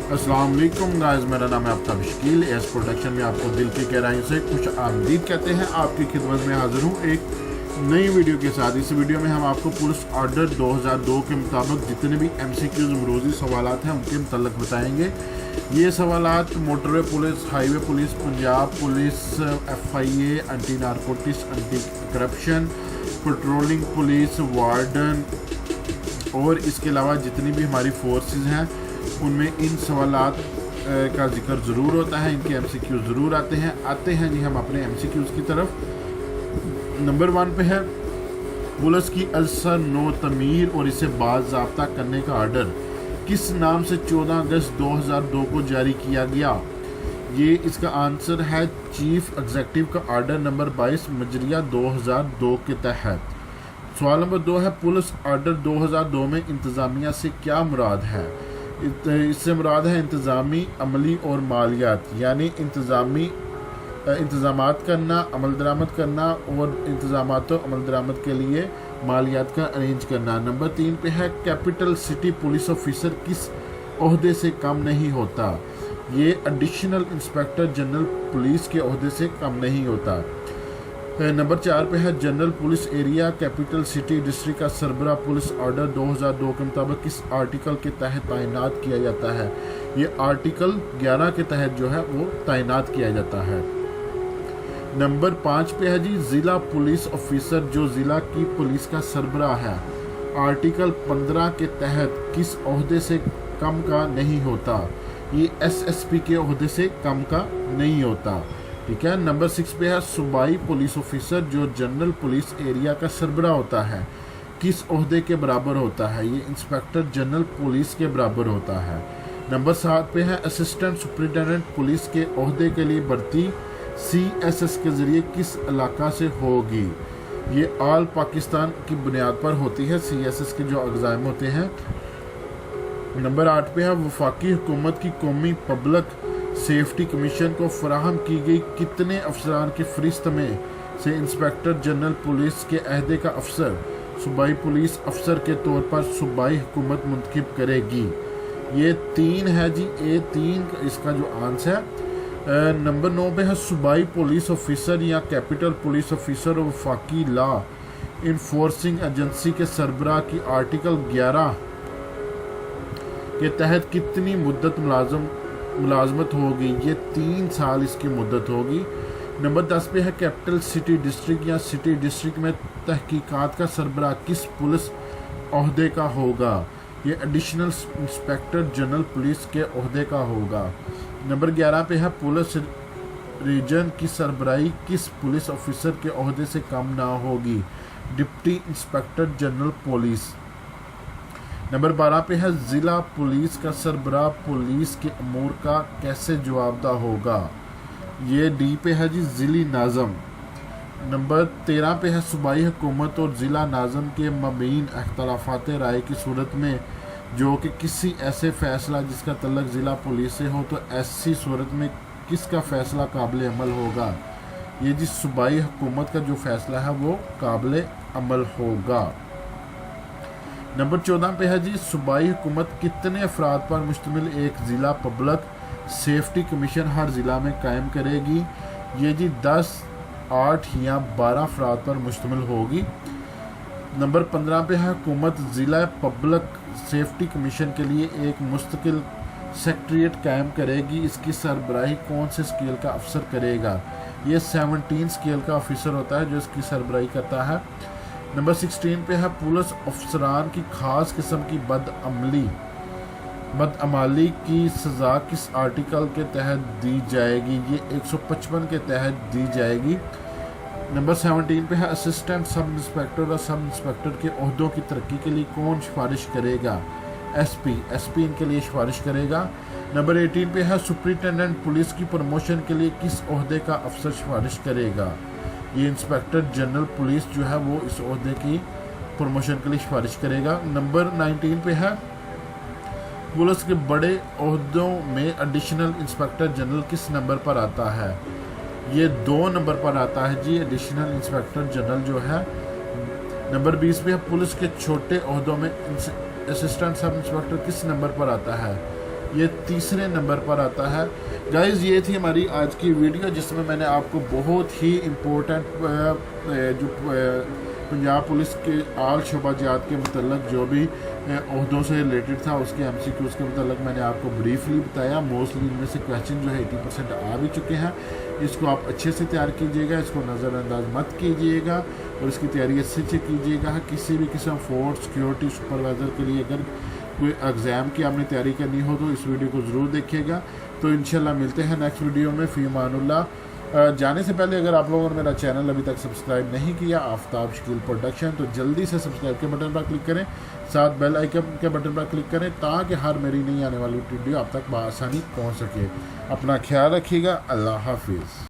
अस्सलाम वालेकुम गाइस, मेरा नाम है आफ्ताब शकील। एस प्रोडक्शन में आपको दिल की गहराई से खुश आमदीद कहते हैं। आपकी खिदमत में हाजिर हूँ एक नई वीडियो के साथ। इस वीडियो में हम आपको पुलिस ऑर्डर 2002 के मुताबिक जितने भी MCQs मरोजी सवालात हैं उनके मुतल्लिक बताएंगे। ये सवालात motorway police, highway police, Punjab police, FIA, anti narcotics, anti corruption, patrolling police, warden और इसके अलावा जितनी भी हमारी फोर्सेस हैं उनमें इन सवालात का जिक्र ज़रूर होता है। इनके MCQ ज़रूर आते हैं जी हम अपने MCQs की तरफ। नंबर 1 पे है पुलिस की अल्सर नो तमीर और इसे बाज़ाब्ता करने का आर्डर किस नाम से 14 अगस्त 2002 को जारी किया गया। ये इसका आंसर है चीफ एग्जीक्यूटिव का आर्डर नंबर 22 मजरिया 2002 के तहत। सवाल नंबर 2 है पुलिस ऑर्डर 2002 में इंतज़ामिया से क्या मुराद है। इससे मुराद है इंतज़ामी, अमली और मालियात, यानी इंतज़ामात करना, अमल दरामद करना और इंतज़ामात और अमल दरामद के लिए मालियात का अरेंज करना। नंबर 3 पे है कैपिटल सिटी पुलिस ऑफिसर किस ओहदे से कम नहीं होता। ये एडिशनल इंस्पेक्टर जनरल पुलिस के ओहदे से कम नहीं होता। नंबर 4 पे है general police area capital city district का सरबरा पुलिस ऑर्डर 2002 के मुताबिक किस आर्टिकल के तहत तैनात किया जाता है। ये आर्टिकल 11 के तहत जो है वो तैनात किया जाता है। नंबर 5 पे है जी ज़िला पुलिस ऑफिसर जो ज़िला की पुलिस का सरबरा है, आर्टिकल 15 के तहत किस ओहदे से कम का नहीं होता। ये SSP के ओहदे से कम का नहीं होता। ठीक है। नंबर 6 पे है सूबाई पुलिस ऑफिसर जो जनरल पुलिस एरिया का सरबरा होता है, किस ओहदे के बराबर होता है। ये इंस्पेक्टर जनरल पुलिस के बराबर होता है। नंबर 7 पे है असिस्टेंट सुपरिटेंडेंट पुलिस के ओहदे के लिए भर्ती CSS के ज़रिए किस इलाका से होगी। ये ऑल पाकिस्तान की बुनियाद पर होती है। CSS के जो एग्ज़ाम होते हैं। नंबर 8 पे है वफाकी हुकूमत की कौमी पब्लिक सेफ्टी कमीशन को फराहम की गई कितने अफसरान की फहरिस्त में से इंस्पेक्टर जनरल पुलिस के अहदे का अफसर सूबाई पुलिस अफसर के तौर पर सूबाई हुकूमत मुंतखब करेगी। ये 3 है जी, A3 इसका जो आंसर है। नंबर 9 पे है सूबाई पुलिस ऑफिसर या कैपिटल पुलिस ऑफिसर और वफाकी लॉ इन्फोर्सिंग एजेंसी के सरबराह की आर्टिकल 11 के तहत कितनी मुद्दत मुलाजमत होगी। ये 3 साल इसकी मुद्दत होगी। नंबर 10 पे है कैपिटल सिटी डिस्ट्रिक्ट या सिटी डिस्ट्रिक्ट में तहकीकात का सरबराह किस पुलिस ओहदे का होगा। ये एडिशनल इंस्पेक्टर जनरल पुलिस के ओहदे का होगा। नंबर 11 पे है पुलिस रीजन की सरबराही किस पुलिस ऑफिसर के ओहदे से कम ना होगी। Deputy inspector general police. Number 12 पे है ज़िला पुलिस का सरबराह पुलिस के अमूर का कैसे जवाबदेह होगा। ये D पे है जी ज़िली नाज़म। नंबर 13 पे है सूबाई हुकूमत और ज़िला नाज़म के मबीन अख्तलाफात राय की सूरत में जो कि किसी ऐसे फ़ैसला जिसका तल्लुक़ ज़िला पुलिस से हो तो ऐसी सूरत में किसका फ़ैसला काबिल अमल होगा। ये जी सूबाई हुकूमत का जो फ़ैसला है वो काबिल अमल होगा। नंबर 14 पे है जी सूबाई हुकूमत कितने अफराद पर मुश्तमिल एक ज़िला पब्लिक सेफ्टी कमीशन हर ज़िला में कायम करेगी। ये जी 10, 8 या 12 अफराद पर मुश्तमिल होगी। नंबर 15 पे है हुकूमत ज़िला पब्लिक सेफ्टी कमीशन के लिए एक मुस्तकिल सेक्रेटेरिएट कायम करेगी। इसकी सरबराही कौन से स्केल का अफसर करेगा। ये 17 स्केल का ऑफिसर होता है जो इसकी सरबराही करता है। नंबर 16 पे है पुलिस अफसरान की खास किस्म की बदअमाली की सज़ा किस आर्टिकल के तहत दी जाएगी। ये 155 के तहत दी जाएगी। नंबर 17 पे है असिस्टेंट सब इंस्पेक्टर और सब इंस्पेक्टर के ओहदों की तरक्की के लिए कौन सिफारिश करेगा। SP इनके लिए सिफारिश करेगा। नंबर 18 पे है सुपरिटेंडेंट पुलिस की प्रमोशन के लिए किस ओहदे का अफसर सिफारिश करेगा। ये इंस्पेक्टर जनरल पुलिस जो है वो इस ओहदे की प्रमोशन के लिए सिफारिश करेगा। नंबर 19 पे है पुलिस के बड़े ओहदों में एडिशनल इंस्पेक्टर जनरल किस नंबर पर आता है। ये 2 नंबर पर आता है जी एडिशनल इंस्पेक्टर जनरल जो है। नंबर 20 पे है पुलिस के छोटे ओहदों में असिस्टेंट सब इंस्पेक्टर किस नंबर पर आता है। یہ تیسرے نمبر پر آتا ہے۔ گائز یہ تھی ہماری آج کی ویڈیو جس میں میں نے آپ کو بہت ہی امپورٹنٹ جو پنجاب پولیس کے آل شعبہ جات کے متعلق جو بھی عہدوں سے ریلیٹڈ تھا اس کے ایم سی کیوز کے متعلق میں نے آپ کو بریفلی بتایا۔ موسٹلی ان میں سے کویشچن جو ہے 80% آ بھی چکے ہیں۔ اس کو آپ اچھے سے تیار کیجیے گا، اس کو نظر انداز مت کیجیے گا اور اس کی تیاری اچھے سے کیجیے گا۔ کسی بھی قسم فورس سیکیورٹی سپروائزر کے لیے اگر کوئی ایگزام کی آپ نے تیاری کرنی ہو تو اس ویڈیو کو ضرور دیکھیے گا۔ تو انشاءاللہ ملتے ہیں نیکسٹ ویڈیو میں، فی امان اللہ۔ جانے سے پہلے اگر آپ لوگوں نے میرا چینل ابھی تک سبسکرائب نہیں کیا آفتاب شکیل پروڈکشن، تو جلدی سے سبسکرائب کے بٹن پر کلک کریں، ساتھ بیل آئیکن کے بٹن پر کلک کریں تاکہ ہر میری نئی آنے والی ویڈیو آپ تک بآسانی پہنچ سکے۔ اپنا خیال رکھیے گا، اللہ حافظ۔